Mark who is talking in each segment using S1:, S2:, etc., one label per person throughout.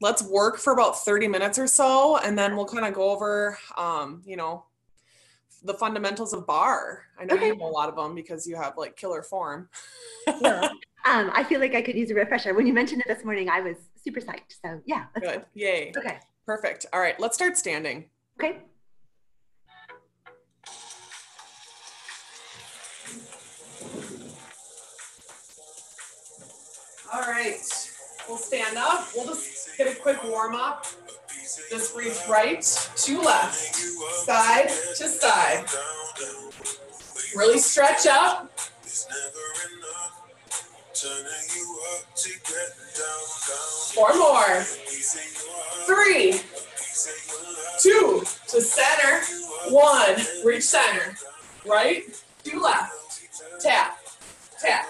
S1: let's work for about 30 minutes or so, and then we'll kind of go over, you know, the fundamentals of Barre. I know
S2: Okay.
S1: you know a lot of them because you have like killer form.
S2: Well, I feel like I could use a refresher. When you mentioned it this morning, I was super psyched. So yeah, let's go.
S1: Good. Yay.
S2: Okay.
S1: Perfect. All right, let's start standing.
S2: Okay.
S1: All right, we'll stand up. We'll just get a quick warm up. Just reach right to left, side to side. Really stretch up. Four more. 3, 2, to center. 1, reach center. Right to left. Tap, tap.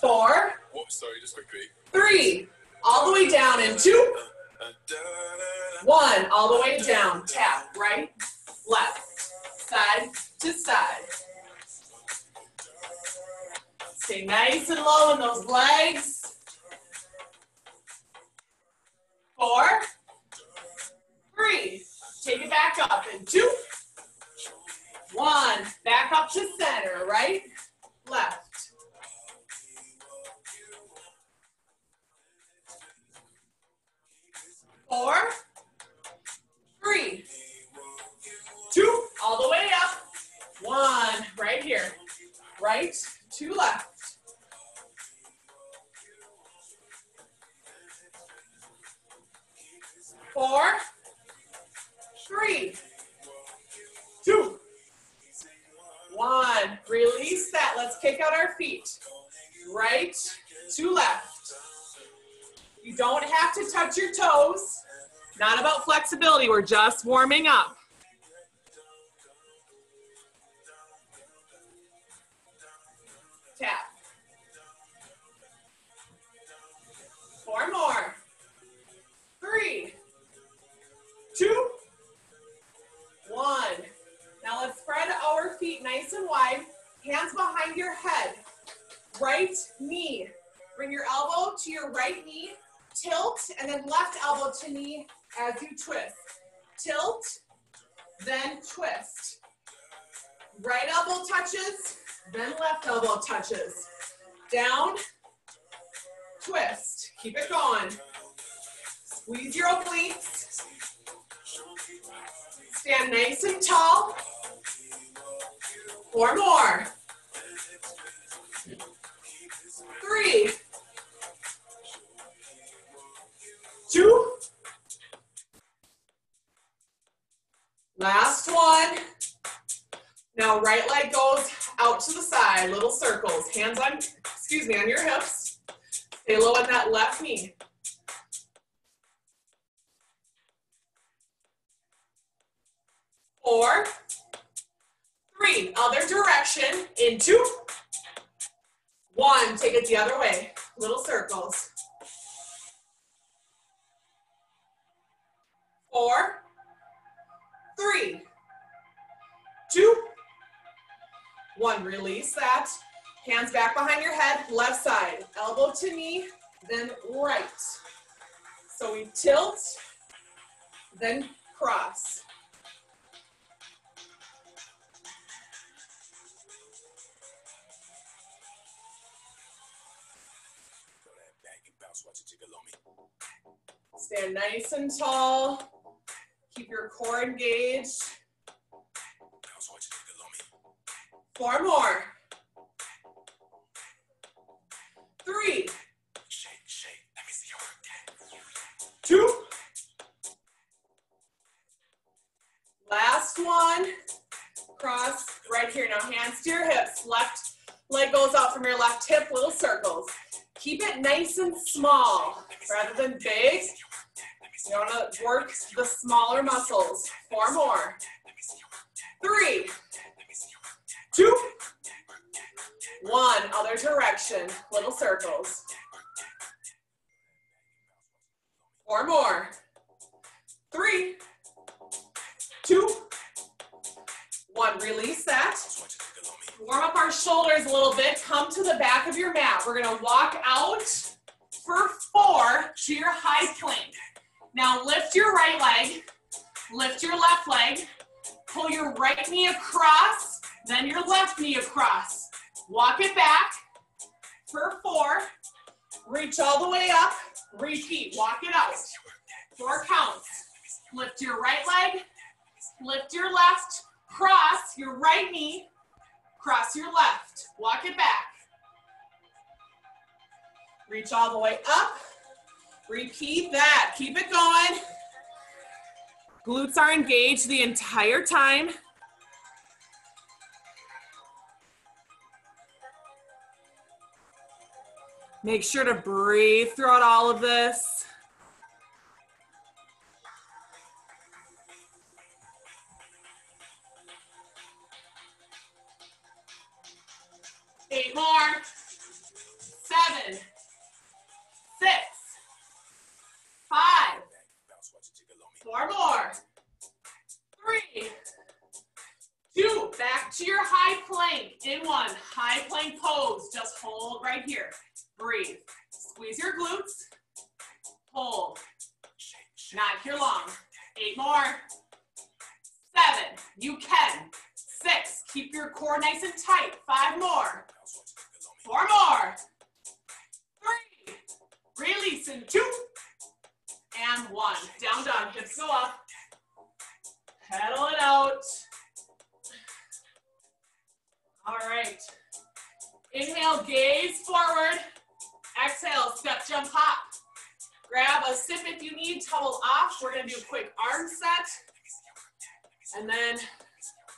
S1: 4,
S3: Sorry, just quickly.
S1: 3, all the way down in 2, 1, all the way down. Tap, right, left, side to side. Stay nice and low in those legs. 4, 3, take it back up in 2, 1, back up to center, right, left. 4, 3, 2, all the way up. 1, right here, right to left. 4, 3, 2, 1. Release that. Let's kick out our feet. Right to left. You don't have to touch your toes. Not about flexibility. We're just warming up. Tap. 4 more. 3, 2, 1. Now let's spread our feet nice and wide. Hands behind your head. Right knee. Bring your elbow to your right knee. Tilt, and then left elbow to knee as you twist. Tilt, then twist. Right elbow touches, then left elbow touches. Down, twist. Keep it going. Squeeze your obliques. Stand nice and tall. 4 more. 3, 2. Last one. Now right leg goes out to the side, little circles. Hands on, on your hips. Stay low on that left knee. 4, 3, other direction, in 2, 1, take it the other way, little circles. 4, 3, 2, 1, release that. Hands back behind your head, left side, elbow to knee, then right. So we tilt, then cross. Stand nice and tall. Keep your core engaged. 4 more. 3, 2. Last one. Cross right here. Now hands to your hips. Left leg goes out from your left hip, little circles. Keep it nice and small rather than big. You want to work the smaller muscles. 4 more. 3, 2, 1. Other direction. Little circles. 4 more. 3, 2, 1. Release that. Warm up our shoulders a little bit. Come to the back of your mat. We're gonna walk out for 4 to your high plank. Now lift your right leg, lift your left leg, pull your right knee across, then your left knee across. Walk it back for 4. Reach all the way up. Repeat. Walk it out. 4 counts. Lift your right leg. Lift your left. Cross your right knee. Cross your left. Walk it back. Reach all the way up. Repeat that. Keep it going. Glutes are engaged the entire time. Make sure to breathe throughout all of this. Eight more. 7, 6, 5. 4 more. 3, 2. Back to your high plank. In 1. High plank pose. Just hold right here. Breathe. Squeeze your glutes. Hold. Not here long. 8 more. 7. You can. 6. Keep your core nice and tight. 5 more. 4 more. 3. Release in 2. And 1. Down dog. Hips go up. Pedal it out. All right. Inhale, gaze forward. Exhale, step, jump, hop. Grab a sip if you need, towel off. We're gonna do a quick arm set. And then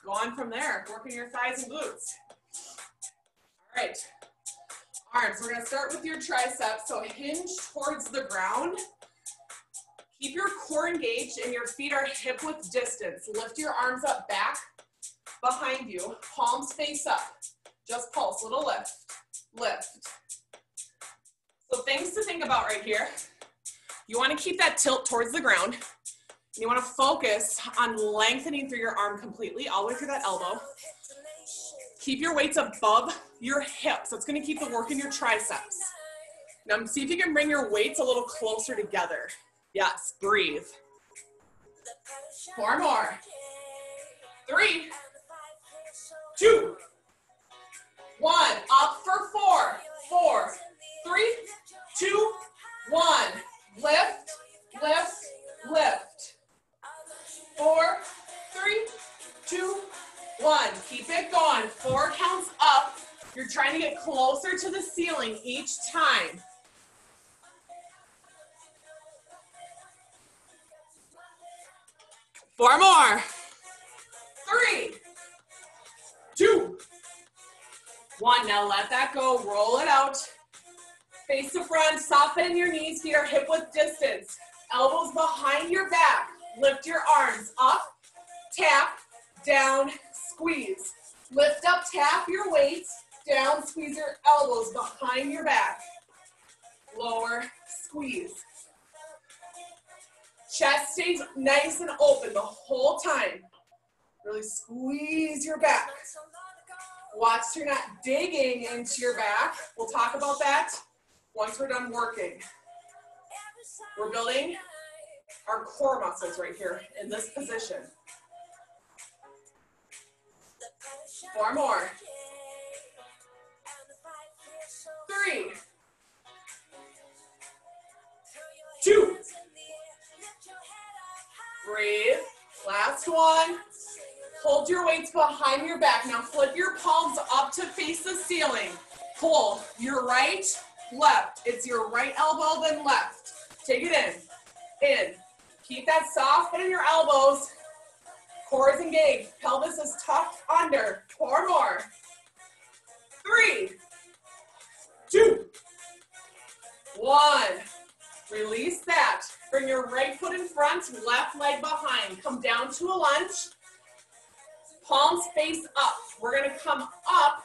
S1: go on from there, working your thighs and glutes. All right, arms, we're gonna start with your triceps. So hinge towards the ground. Keep your core engaged and your feet are hip width distance. Lift your arms up back behind you, palms face up. Just pulse, little lift, lift. So things to think about right here. You want to keep that tilt towards the ground. You want to focus on lengthening through your arm completely, all the way through that elbow. Keep your weights above your hips. That's going to keep the work in your triceps. Now see if you can bring your weights a little closer together. Yes, breathe. 4 more. 3, 2, 1. Up for 4. 4, 3, 2, 1. Lift, lift, lift. 4, 3, 2, 1. Keep it going. 4 counts up. You're trying to get closer to the ceiling each time. Four more. 3, 2, 1. Now let that go. Roll it out. Face to front. Soften your knees. Feet are hip width distance. Elbows behind your back. Lift your arms up. Tap. Down. Squeeze. Lift up. Tap your weights. Down. Squeeze your elbows behind your back. Lower. Squeeze. Chest stays nice and open the whole time. Really squeeze your back. Watch so you're not digging into your back. We'll talk about that once we're done working. We're building our core muscles right here in this position. 4 more. 3, 2. Breathe. Last one. Hold your weights behind your back. Now flip your palms up to face the ceiling. Pull your right, left. It's your right elbow, then left. Take it in. In. Keep that soft in your elbows. Core is engaged. Pelvis is tucked under. 4 more. 3, 2, 1. Release that. Bring your right foot in front, left leg behind. Come down to a lunge. Palms face up. We're going to come up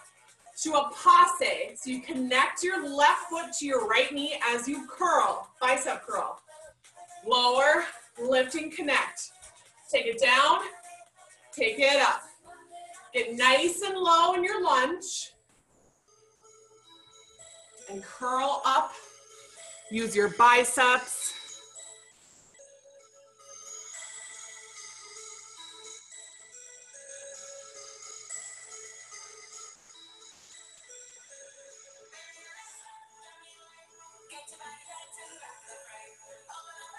S1: to a passe. So you connect your left foot to your right knee as you curl, bicep curl. Lower, lift and connect. Take it down, take it up. Get nice and low in your lunge. And curl up. Use your biceps.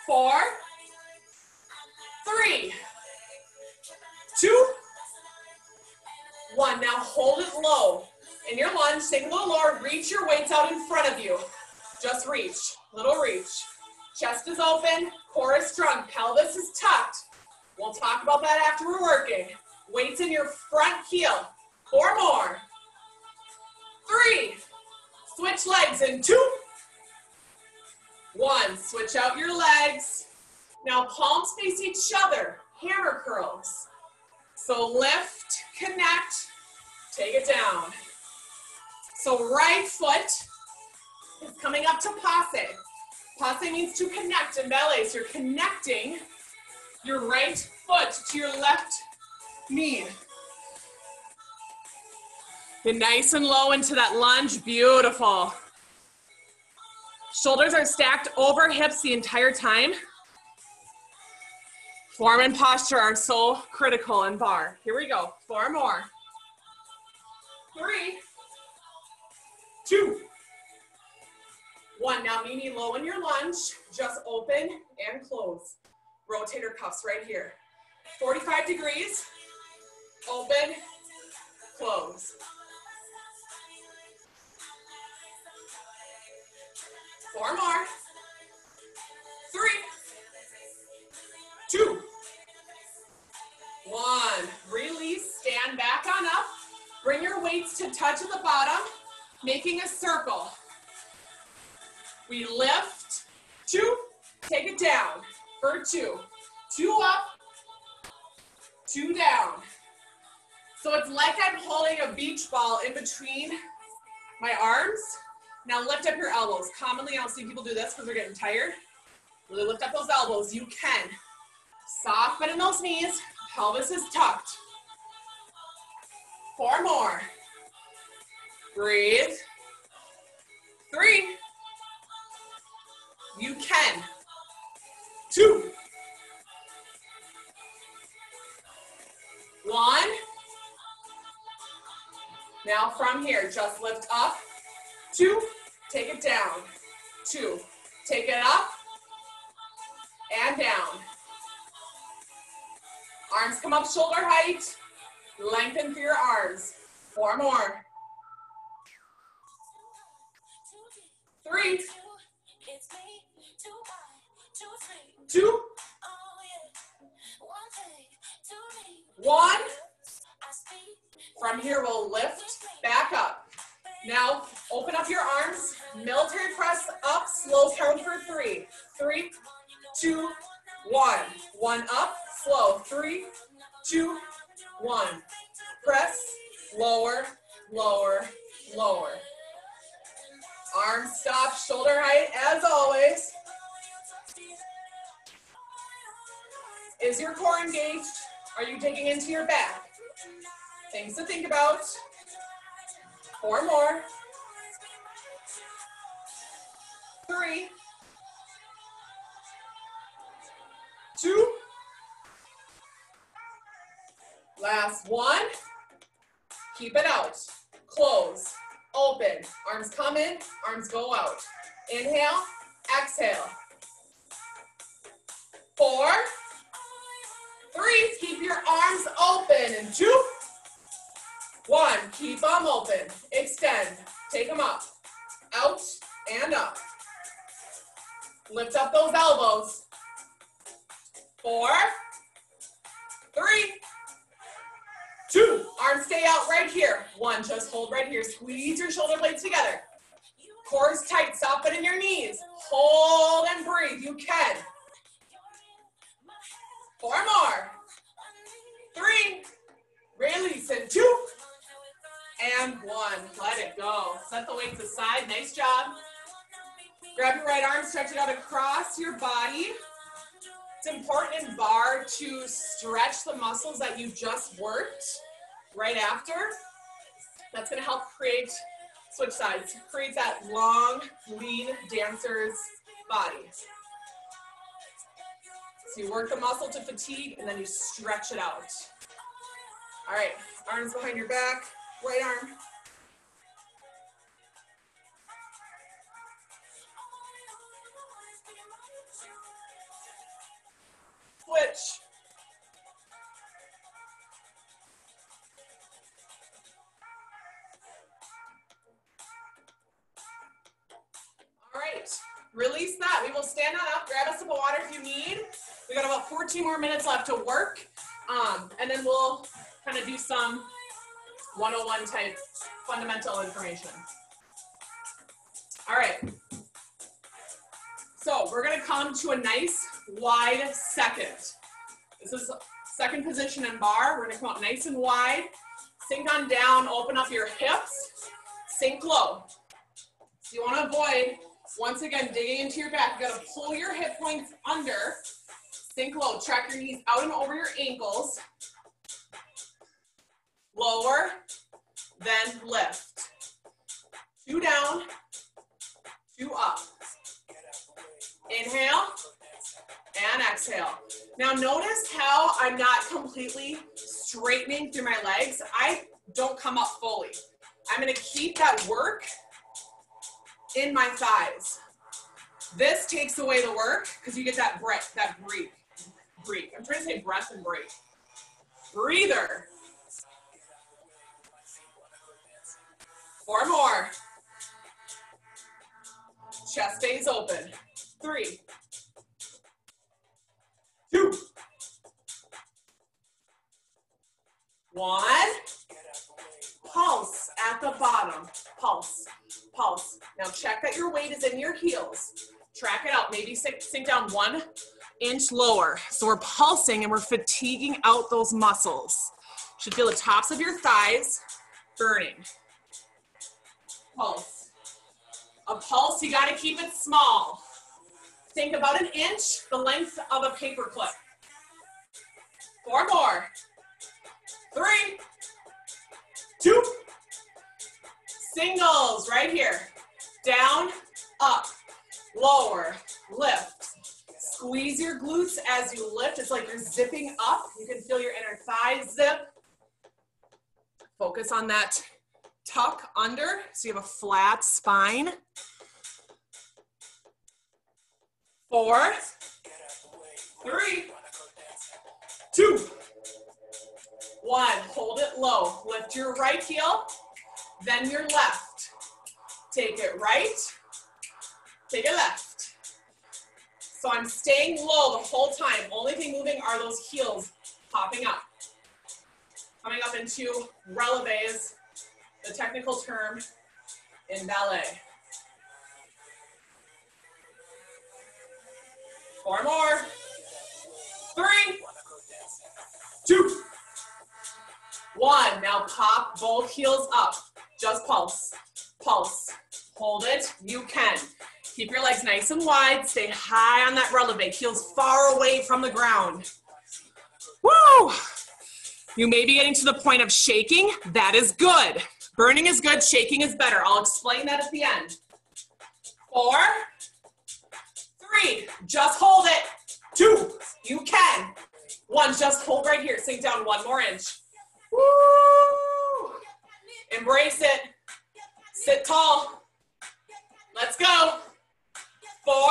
S1: Four, three, two, one. Now hold it low. In your lunge, take a little lower, reach your weights out in front of you. Just reach, little reach. Chest is open, core is strong, pelvis is tucked. We'll talk about that after we're working. Weights in your front heel. 4 more. 3. Switch legs in 2. 1. Switch out your legs. Now palms face each other. Hammer curls. So lift, connect, take it down. So right foot is coming up to passe. Passe means to connect in ballet. So you're connecting your right foot to your left knee. Get nice and low into that lunge. Beautiful. Shoulders are stacked over hips the entire time. Form and posture are so critical in barre. Here we go. 4 more. 3, 2, 1. Now knee low in your lunge. Just open and close. Rotator cuffs right here. 45 degrees. Open, close. 4 more. 3, 2, 1. Release, stand back on up. Bring your weights to touch at the bottom, making a circle. We lift, 2, take it down for 2. 2 up, 2 down. So it's like I'm holding a beach ball in between my arms. Now lift up your elbows. Commonly, I don't see people do this because they're getting tired. Really lift up those elbows. You can. Soft bend in those knees. Pelvis is tucked. 4 more. Breathe. 3. You can. 2. 1. Now from here, just lift up. 2, take it down. 2, take it up and down. Arms come up shoulder height. Lengthen through your arms. 4 more. 3, 2, 1. From here, we'll lift back up. Now, open up your arms. Military press up. Slow count for 3. 3, 2, 1. 1 up. Slow. 3, 2, 1. Press. Lower, lower, lower. Arms stop. Shoulder height as always. Is your core engaged? Are you digging into your back? Things to think about. 4 more. 3, 2. Last 1. Keep it out. Close. Open. Arms come in. Arms go out. Inhale. Exhale. 4. 3. Keep your arms open. And 2. 1. Keep them open. Extend. Take them up. Out and up. Lift up those elbows. 4, 3, 2. Arms stay out right here. 1. Just hold right here. Squeeze your shoulder blades together. Core is tight. Soften in your knees. Hold and breathe. You can. 4 more. 3. Release in 2. And 1. Let it go. Set the weights aside. Nice job. Grab your right arm, stretch it out across your body. It's important in barre to stretch the muscles that you just worked. right after. That's gonna help create, switch sides, create that long, lean dancer's body. So you work the muscle to fatigue and then you stretch it out. All right, arms behind your back, right arm. Switch. All right, release that. We will stand on up, grab a sip of water if you need. We got about 14 more minutes left to work. And then we'll kind of do some 101 type fundamental information. All right. So we're gonna come to a nice wide second. This is second position in bar. We're gonna come out nice and wide. Sink on down, open up your hips, sink low. So you wanna avoid, once again, digging into your back. You gotta pull your hip points under, sink low, track your knees out and over your ankles. Lower, then lift. 2 down, 2 up. Inhale and exhale. Now notice how I'm not completely straightening through my legs. I don't come up fully. I'm gonna keep that work in my thighs. This takes away the work because you get that breath, that breathe. I'm trying to say breath and break. Breather. 4 more. Chest stays open. 3, 2, 1. Pulse at the bottom. Pulse, pulse. Now check that your weight is in your heels. Track it out. Maybe sink down 1 inch lower. So we're pulsing and we're fatiguing out those muscles. Should feel the tops of your thighs burning. Pulse. A pulse, you gotta keep it small. Think about 1 inch, the length of a paper clip. 4 more. 3, 2. Singles right here. Down, up, lower, lift. Squeeze your glutes as you lift. It's like you're zipping up. You can feel your inner thighs zip. Focus on that tuck under so you have a flat spine. 4, 3, 2, 1. Hold it low. Lift your right heel, then your left. Take it right, take it left. So I'm staying low the whole time. Only thing moving are those heels popping up. Coming up into relevé, the technical term in ballet. 4 more. 3, 2, 1. Now pop both heels up. Just pulse, pulse. Hold it. You can. Keep your legs nice and wide. Stay high on that relevé. Heels far away from the ground. Woo! You may be getting to the point of shaking. That is good. Burning is good. Shaking is better. I'll explain that at the end. 4, 3. Just hold it. 2. You can. 1. Just hold right here. Sink down 1 more inch. Woo! Embrace it. Sit tall. Let's go. 4,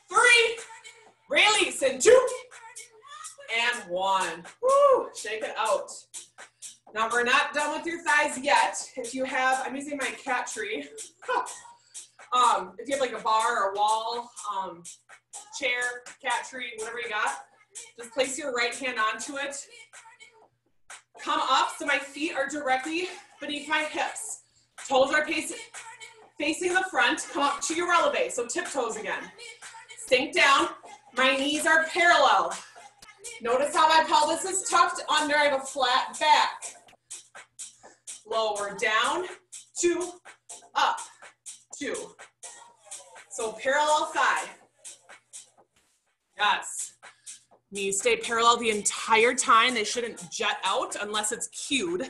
S1: 3. Release in 2 and 1. Woo! Shake it out. Now we're not done with your thighs yet. If you have, I'm using my cat tree. If you have like a bar or a wall, chair, cat tree, whatever you got, just place your right hand onto it. Come up so my feet are directly beneath my hips. Toes are facing the front. Come up to your relevé, so tiptoes again. Sink down. My knees are parallel. Notice how my pelvis is tucked under. I have a flat back. Lower down, 2, up, 2. So parallel thigh. Yes. Knees stay parallel the entire time. They shouldn't jet out unless it's cued.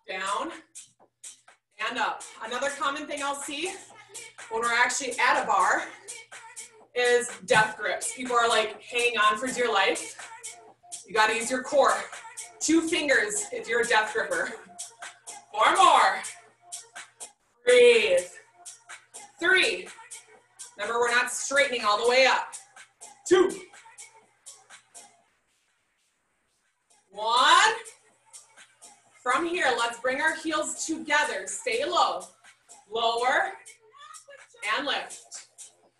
S1: Down and up. Another common thing I'll see when we're actually at a bar is death grips. People are like hanging on for dear life. You got to use your core. 2 fingers if you're a death gripper. 4 more. Breathe. 3. Remember, we're not straightening all the way up. 2. 1. From here, let's bring our heels together. Stay low. Lower and lift.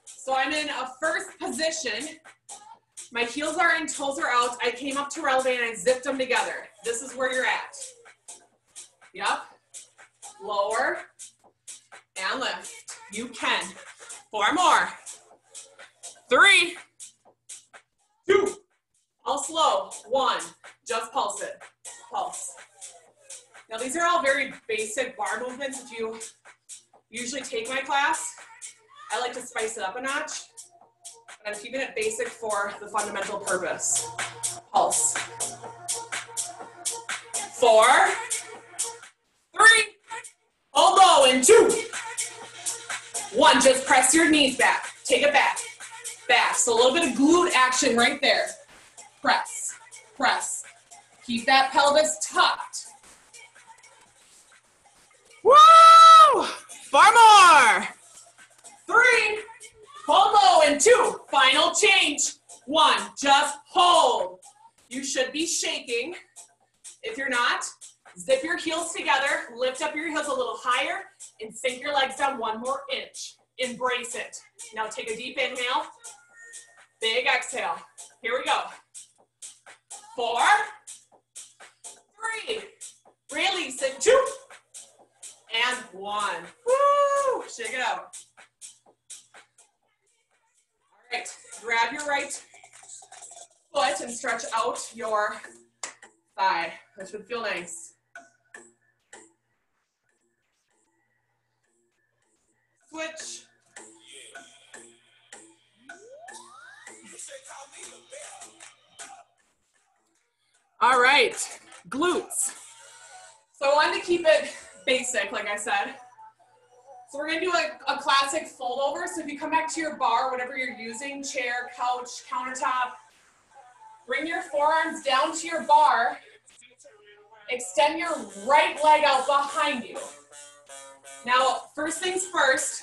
S1: So I'm in a first position. My heels are in, toes are out. I came up to releve and I zipped them together. This is where you're at. Yep. Lower and lift. You can. 4 more. 3. 2. All slow. 1. Just pulse it. Pulse. Now these are all very basic bar movements. If you usually take my class, I like to spice it up a notch. But I'm keeping it basic for the fundamental purpose. Pulse. 4. 3. Hold low in 2. 1. Just press your knees back. Take it back. Back. So a little bit of glute action right there. Press. Press. Keep that pelvis tucked. Woo! 4 more. 3. Hold low in 2. Final change. 1. Just hold. You should be shaking. If you're not, zip your heels together. Lift up your heels a little higher and sink your legs down 1 more inch. Embrace it. Now take a deep inhale. Big exhale. Here we go. 4. 3. Release it. 2. And 1. Woo! Shake it out. All right. Grab your right foot and stretch out your thigh. That should feel nice. Switch. All right. Glutes. So I wanted to keep it basic, like I said. So we're gonna do a classic fold over. So if you come back to your bar, whatever you're using, chair, couch, countertop, bring your forearms down to your bar. Extend your right leg out behind you. Now, first things first,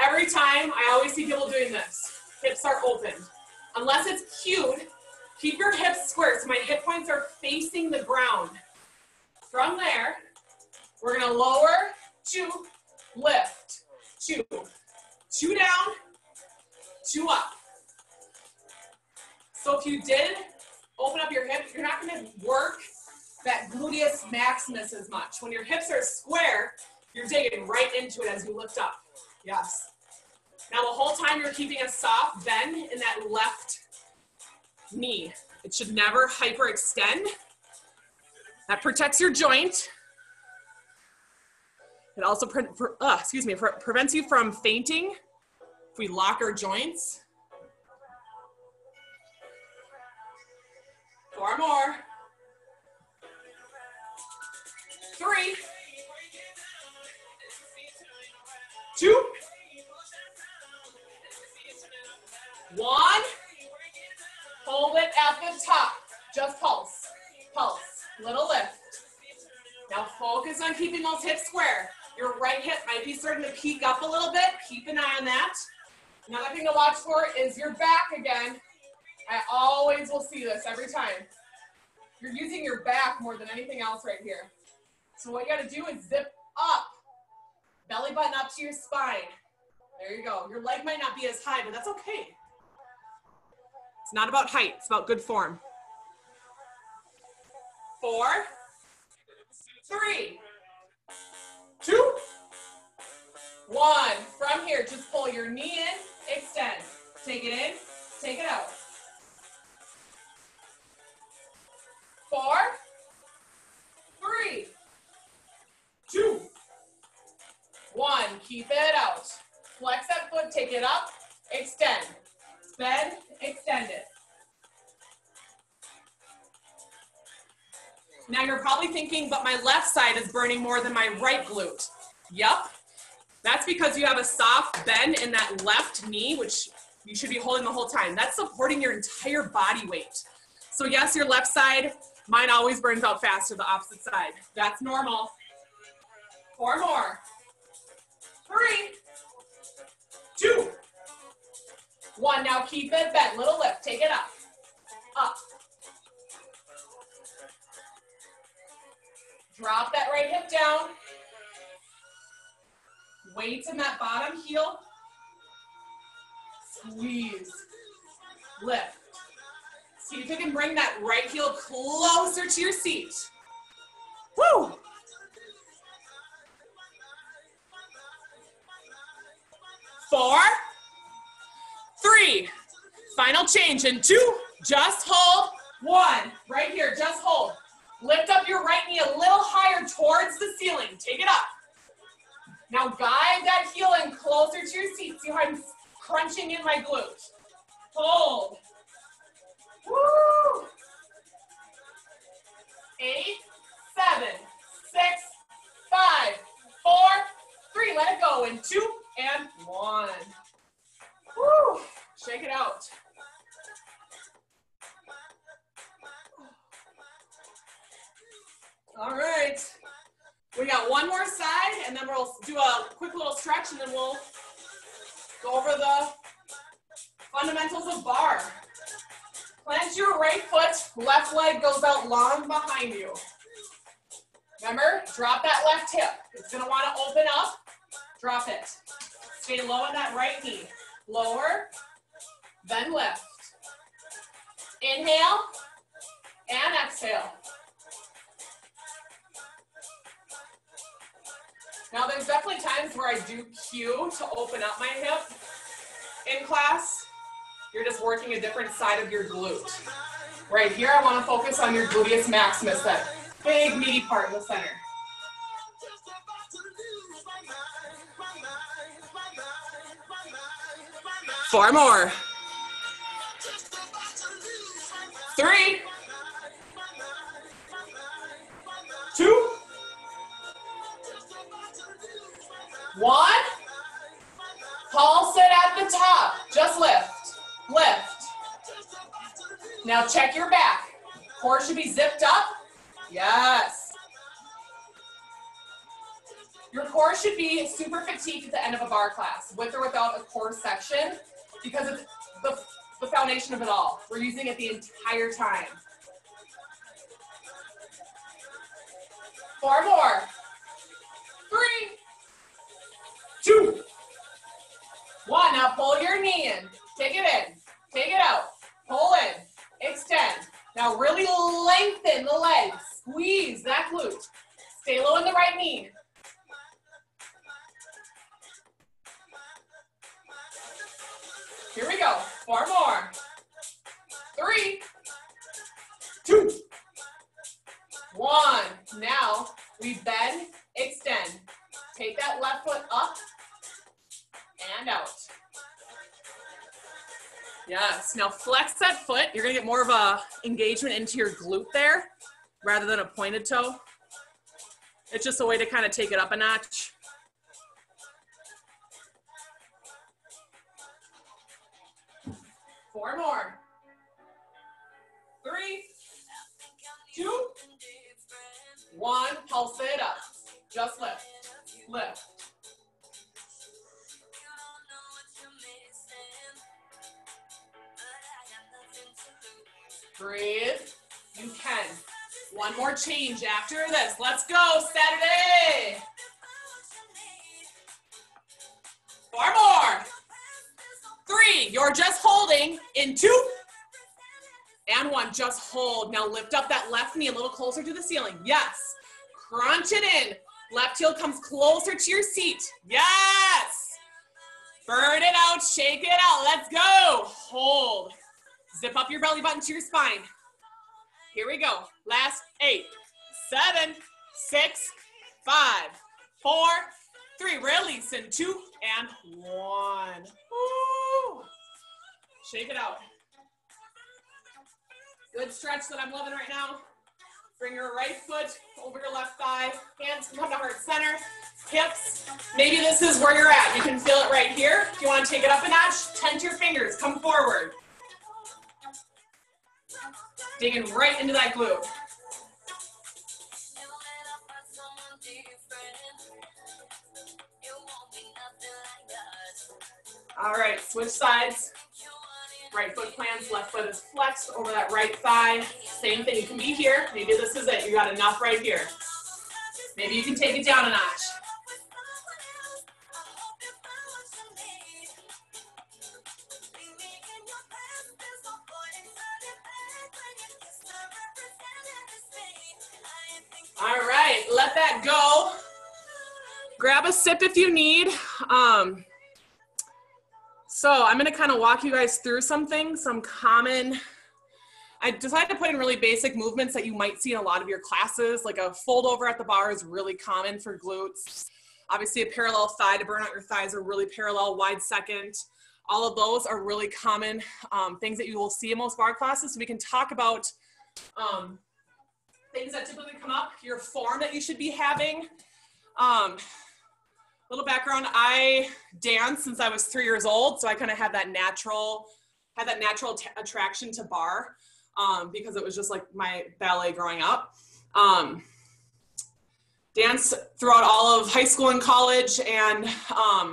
S1: every time I always see people doing this, hips are open. Unless it's cued, keep your hips square so my hip points are facing the ground. From there, we're gonna lower, 2, lift, 2, 2 down, 2 up. So if you did open up your hip, you're not gonna work that gluteus maximus as much. When your hips are square, you're digging right into it as you lift up. Yes. Now the whole time you're keeping a soft bend in that left knee. It should never hyperextend. That protects your joint. It also prevents you from fainting if we lock our joints. 4 more. 3. 2. 1. Hold it at the top. Just pulse. Pulse. Little lift. Now focus on keeping those hips square. Your right hip might be starting to peek up a little bit. Keep an eye on that. Another thing to watch for is your back again. I always will see this every time. You're using your back more than anything else right here. So what you gotta do is zip up. Belly button up to your spine. There you go. Your leg might not be as high, but that's okay. It's not about height, it's about good form. 4, 3, 2, 1. From here, just pull your knee in, extend. Take it in, take it out. 4, 3, 1, keep it out. Flex that foot, take it up, extend. Bend, extend it. Now you're probably thinking, but my left side is burning more than my right glute. Yup. That's because you have a soft bend in that left knee, which you should be holding the whole time. That's supporting your entire body weight. So yes, your left side, mine always burns out faster, the opposite side. That's normal. 4 more. 3, 2, 1. Now keep it bent. Little lift. Take it up. Up. Drop that right hip down. Weights in that bottom heel. Squeeze. Lift. See if you can bring that right heel closer to your seat. Woo! 4, 3. Final change in 2. Just hold. 1. Right here, just hold. Lift up your right knee a little higher towards the ceiling. Take it up. Now guide that heel in closer to your seat. See how I'm crunching in my glute. Hold. Woo! 8, 7, 6, 5, 4, 3. Let it go in 2 and 1. Woo! Shake it out. All right. We got one more side, and then we'll do a quick little stretch, and then we'll go over the fundamentals of bar. Plant your right foot, left leg goes out long behind you. Remember, drop that left hip. It's gonna wanna open up, drop it. Stay low on that right knee. Lower, then lift. Inhale, and exhale. Now there's definitely times where I do cue to open up my hip in class. You're just working a different side of your glute. Right here, I want to focus on your gluteus maximus, that big meaty part in the center. Four more. 3, 2, 1. Pulse it at the top. Just lift. Lift. Now check your back. Core should be zipped up. Yes. Your core should be super fatigued at the end of a bar class, with or without a core section, because it's the foundation of it all. We're using it the entire time. 4 more. 3, 2, 1. Now pull your knee in. Take it in. Take it out. Pull in. Extend. Now really lengthen the legs. Squeeze that glute. Stay low in the right knee. Here we go. 4 more. 3, 2, 1. Now we bend, extend. Take that left foot up and out. Yes, now flex that foot. You're gonna get more of a engagement into your glute there rather than a pointed toe. It's just a way to kind of take it up a notch. Four more. 3, 2, 1. Pulse it up. Just lift. Lift. Breathe. You can. One more change after this. Let's go, Saturday. 4 more. 3. You're just holding in 2 and 1. Just hold. Now lift up that left knee a little closer to the ceiling. Yes. Crunch it in. Left heel comes closer to your seat. Yes. Burn it out. Shake it out. Let's go. Hold. Zip up your belly button to your spine. Here we go. Last 8, 7, 6, 5, 4, 3, release in 2 and 1. Woo. Shake it out. Good stretch that I'm loving right now. Bring your right foot over your left thigh. Hands come to heart center. Hips. Maybe this is where you're at. You can feel it right here. If you want to take it up a notch, tent your fingers. Come forward. Digging right into that glute. All right, switch sides. Right foot plants, left foot is flexed over that right thigh. Same thing, you can be here. Maybe this is it, you got enough right here. Maybe you can take it down a notch. All right, let that go. Grab a sip if you need. So I'm gonna kind of walk you guys through something, some common, I decided to put in really basic movements that you might see in a lot of your classes, like a fold over at the bar is really common for glutes. Obviously a parallel thigh to burn out your thighs, are really parallel, wide second. All of those are really common things that you will see in most bar classes. So we can talk about things that typically come up, your form that you should be having. Little background, I danced since I was 3 years old, so I kind of had that natural attraction to bar because it was just like my ballet growing up. Danced throughout all of high school and college, and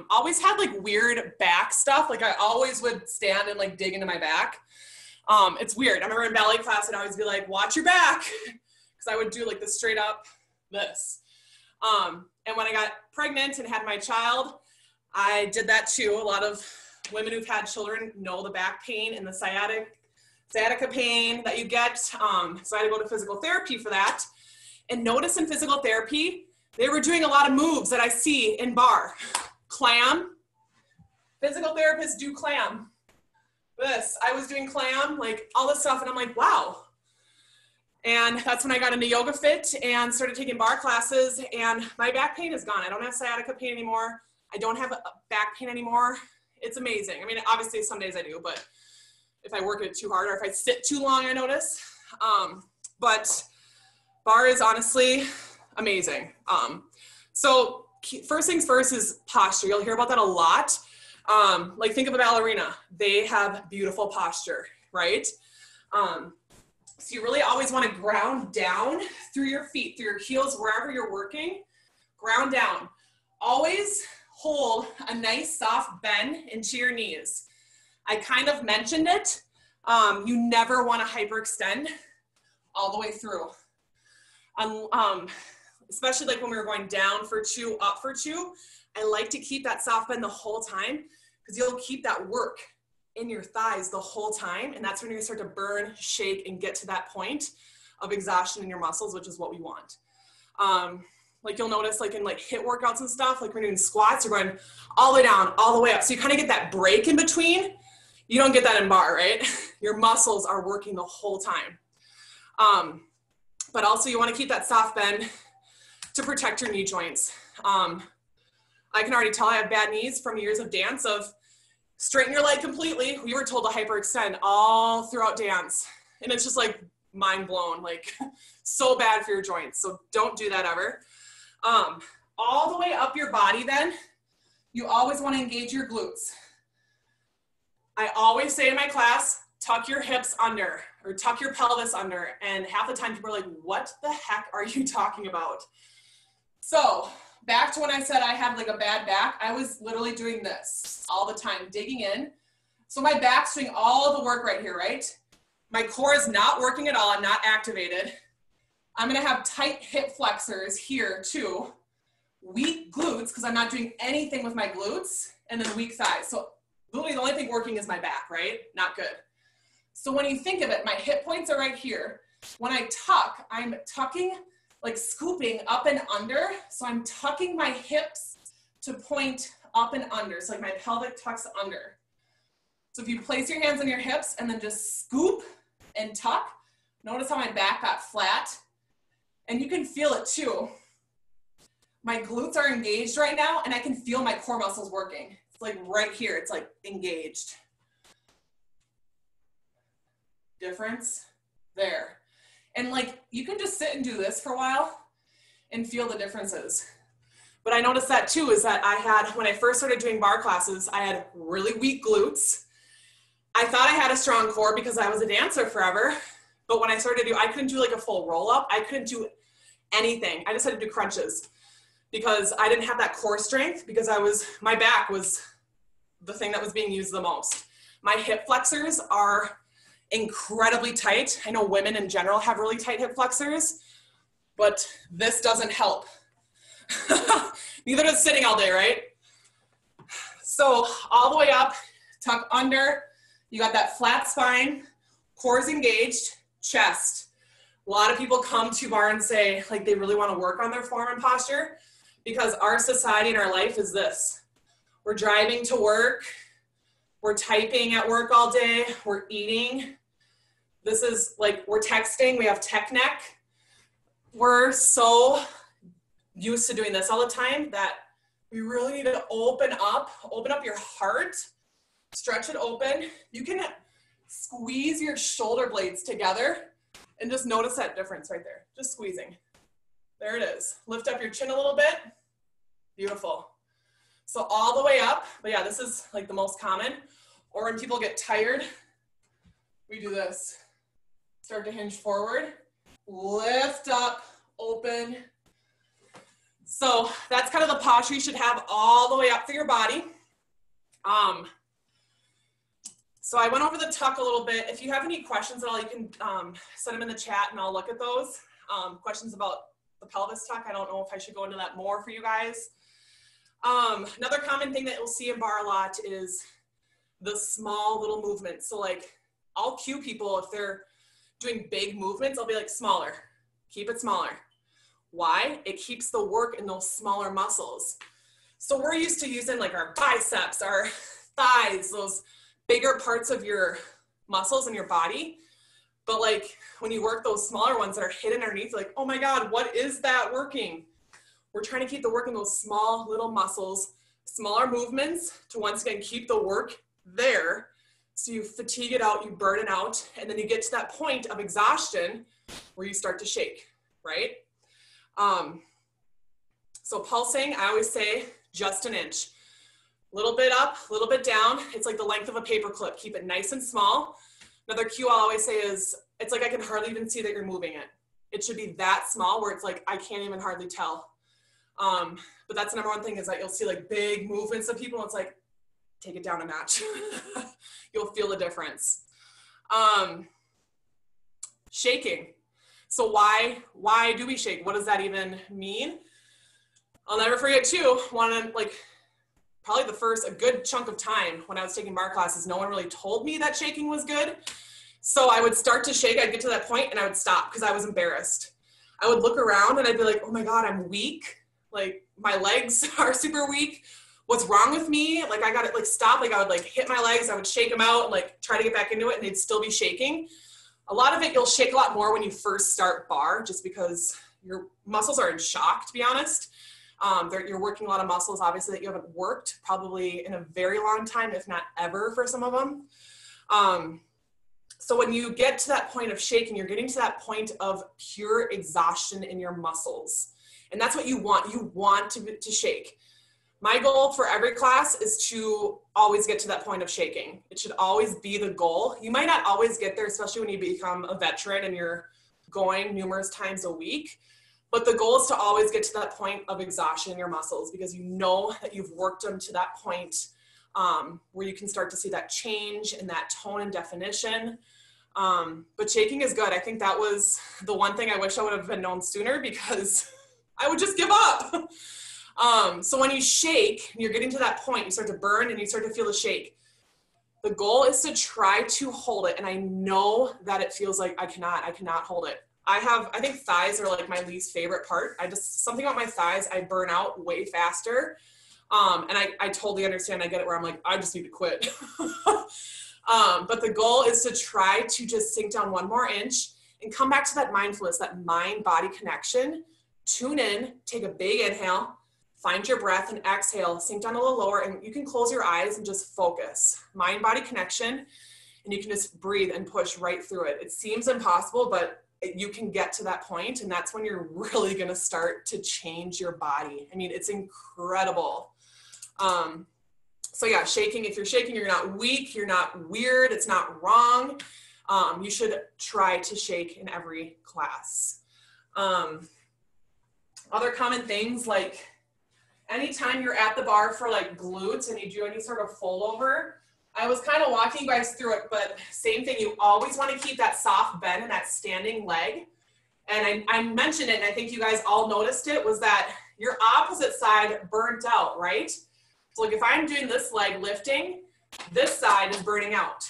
S1: always had like weird back stuff. Like I always would stand and like dig into my back. It's weird. I remember in ballet class, I'd always be like, watch your back, because I would do like the straight up this. And when I got pregnant and had my child, I did that too. A lot of women who've had children know the back pain and the sciatica pain that you get. So I had to go to physical therapy for that. And notice in physical therapy, they were doing a lot of moves that I see in bar. Clam. Physical therapists do clam. This, I was doing clam, like all this stuff, and I'm like, wow. And that's when I got into Yoga Fit and started taking bar classes, and my back pain is gone. I don't have sciatica pain anymore. I don't have back pain anymore. It's amazing. I mean, obviously some days I do, but if I work it too hard or if I sit too long, I notice. But bar is honestly amazing. So first things first is posture. You'll hear about that a lot. Like think of a ballerina. They have beautiful posture, right? So you really always want to ground down through your feet, through your heels, wherever you're working, ground down. Always hold a nice soft bend into your knees. I kind of mentioned it. You never want to hyperextend all the way through. Especially like when we were going down for 2, up for 2, I like to keep that soft bend the whole time, because you'll keep that work in your thighs the whole time, and that's when you're gonna start to burn, shake, and get to that point of exhaustion in your muscles, which is what we want. Like you'll notice like in like HIIT workouts and stuff, like when you're doing squats, you're going all the way down, all the way up. So you kind of get that break in between. You don't get that in bar, right? Your muscles are working the whole time. But also you wanna keep that soft bend to protect your knee joints. I can already tell I have bad knees from years of dance of straighten your leg completely. We were told to hyperextend all throughout dance. And it's just like mind blown, like so bad for your joints. So don't do that ever. All the way up your body then, you always want to engage your glutes. I always say in my class, tuck your hips under or tuck your pelvis under. And half the time people are like, what the heck are you talking about? So back to when I said I had like a bad back, I was literally doing this all the time, digging in. So my back's doing all of the work right here, right? My core is not working at all, I'm not activated. I'm gonna have tight hip flexors here too. Weak glutes, because I'm not doing anything with my glutes, and then weak thighs. So literally the only thing working is my back, right? Not good. So when you think of it, my hip points are right here. When I tuck, I'm tucking, like scooping up and under. So I'm tucking my hips to point up and under. So like my pelvic tucks under. So if you place your hands on your hips and then just scoop and tuck, notice how my back got flat. And you can feel it too. my glutes are engaged right now and I can feel my core muscles working. It's like right here, it's like engaged. Difference there. And like, you can just sit and do this for a while and feel the differences. But I noticed that too, is that I had, when I first started doing barre classes, I had really weak glutes. I thought I had a strong core because I was a dancer forever. But when I started to do, I couldn't do like a full roll up. I couldn't do anything. I just had to do crunches because I didn't have that core strength, because my back was the thing that was being used the most. My hip flexors are incredibly tight. I know women in general have really tight hip flexors, but this doesn't help. Neither does sitting all day, right? So all the way up, tuck under. You got that flat spine, core is engaged, chest. A lot of people come to barre and say like they really want to work on their form and posture, because our society and our life is this. We're driving to work, we're typing at work all day, we're eating. This is like, we're texting, we have tech neck. We're so used to doing this all the time that we really need to open up your heart, stretch it open. You can squeeze your shoulder blades together and just notice that difference right there. Just squeezing. There it is. Lift up your chin a little bit. Beautiful. So all the way up, but yeah, this is like the most common. Or when people get tired, we do this. Start to hinge forward, lift up, open. So that's kind of the posture you should have all the way up through your body. So I went over the tuck a little bit. If you have any questions at all, you can send them in the chat and I'll look at those. Questions about the pelvis tuck. I don't know if I should go into that more for you guys. Another common thing that you'll see in barre a lot is the small little movements. So like, I'll cue people if they're doing big movements, I'll be like, smaller, keep it smaller. Why? It keeps the work in those smaller muscles. So we're used to using like our biceps, our thighs, those bigger parts of your muscles in your body. But like when you work those smaller ones that are hidden underneath, you're like, oh my God, what is that working? We're trying to keep the work in those small little muscles, smaller movements to once again keep the work there. So you fatigue it out, you burn it out, and then you get to that point of exhaustion where you start to shake, right? So pulsing, I always say just an inch. Little bit up, a little bit down. It's like the length of a paper clip. Keep it nice and small. Another cue I'll always say is, it's like I can hardly even see that you're moving it. It should be that small where it's like, I can't even hardly tell. But that's the number one thing, is that you'll see like big movements of people and it's like, take it down a notch. You'll feel the difference. Shaking. So why do we shake? What does that even mean? I'll never forget too, probably a good chunk of time when I was taking barre classes, no one really told me that shaking was good. So I would start to shake, I'd get to that point and I would stop because I was embarrassed. I would look around and I'd be like, oh my God, I'm weak. Like my legs are super weak. What's wrong with me? Like I got to stop. Like I would hit my legs, I would shake them out and try to get back into it and they'd still be shaking. A lot of it, you'll shake a lot more when you first start barre just because your muscles are in shock, to be honest. You're working a lot of muscles, obviously, that you haven't worked probably in a very long time, if not ever for some of them. So when you get to that point of shaking, you're getting to that point of pure exhaustion in your muscles. And that's what you want. You want to shake. My goal for every class is to always get to that point of shaking. It should always be the goal. You might not always get there, especially when you become a veteran and you're going numerous times a week. But the goal is to always get to that point of exhaustion in your muscles because you know that you've worked them to that point where you can start to see that change and that tone and definition. But shaking is good. I think that was the one thing I wish I would have been known sooner because I would just give up. So when you shake, you're getting to that point, you start to burn and you start to feel the shake. The goal is to try to hold it. And I know that it feels like I cannot hold it. I think thighs are my least favorite part. Something about my thighs, I burn out way faster. And I totally understand. I get it where I'm like, I just need to quit. But the goal is to try to just sink down one more inch and come back to that mindfulness, that mind-body connection tune in, take a big inhale, find your breath and exhale, sink down a little lower, and you can close your eyes and just focus. Mind-body connection, and you can just breathe and push right through it. It seems impossible, but you can get to that point, and that's when you're really gonna start to change your body. I mean, it's incredible. So yeah, shaking, if you're shaking, you're not weak, you're not weird, it's not wrong. You should try to shake in every class. Other common things, like anytime you're at the bar for like glutes and you do any sort of fold over, I was kind of walking you guys through it, but same thing, you always want to keep that soft bend and that standing leg. And I mentioned it, and I think you guys all noticed it, was that your opposite side burnt out, right? So like if I'm doing this leg lifting, this side is burning out.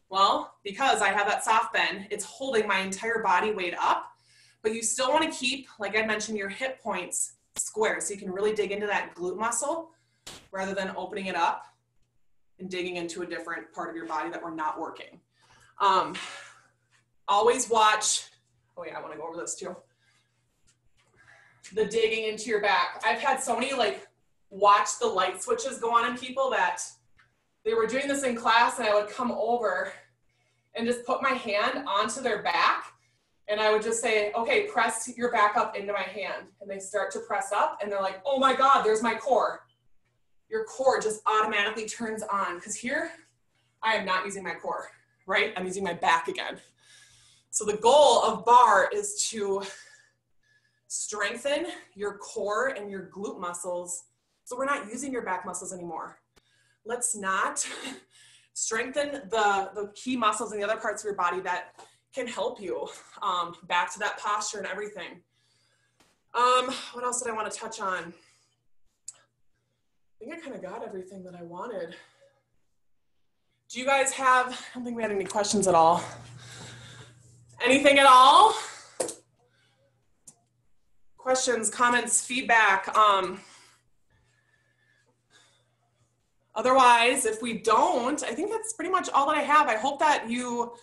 S1: Well, because I have that soft bend, it's holding my entire body weight up, but you still want to keep, like I mentioned, your hip points square so you can really dig into that glute muscle rather than opening it up and digging into a different part of your body that we're not working. Always watch, oh yeah, I want to go over this too. The digging into your back. I've had so many like watch the light switches go on in people that they were doing this in class, and I would come over and just put my hand onto their back, and I would just say, okay, press your back up into my hand. And they start to press up, and they're like, oh my God, there's my core. Your core just automatically turns on, because here, I am not using my core, right? I'm using my back again. So the goal of barre is to strengthen your core and your glute muscles, so we're not using your back muscles anymore. Let's not strengthen the key muscles in the other parts of your body that can help you back to that posture and everything. What else did I want to touch on? I think I kind of got everything that I wanted. Do you guys have, I don't think we had any questions at all. Anything at all? Questions, comments, feedback? Otherwise, if we don't, I think that's pretty much all that I have. I hope that you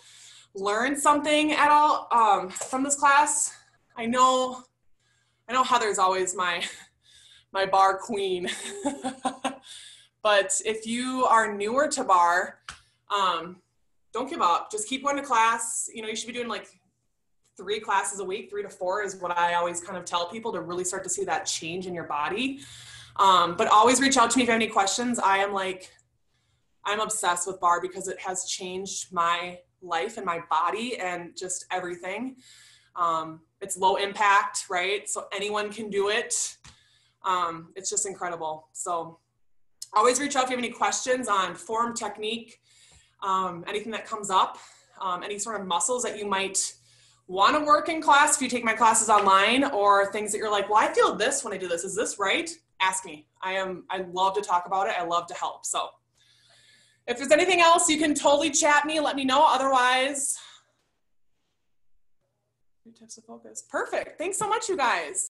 S1: learned something at all from this class. I know Heather's always my barre queen. But if you are newer to barre, don't give up. Just keep going to class. You know, you should be doing like 3 classes a week. 3 to 4 is what I always kind of tell people to really start to see that change in your body. But always reach out to me if you have any questions. I'm obsessed with barre because it has changed my life and my body and just everything. It's low impact, right? So anyone can do it. It's just incredible. So always reach out if you have any questions on form, technique, anything that comes up, any sort of muscles that you might want to work in class if you take my classes online, or things that you're like, well, I feel this when I do this. Is this right? Ask me. I love to talk about it. I love to help. So if there's anything else, you can totally chat me, let me know. Otherwise, 3 tips of focus. Perfect. Thanks so much, you guys.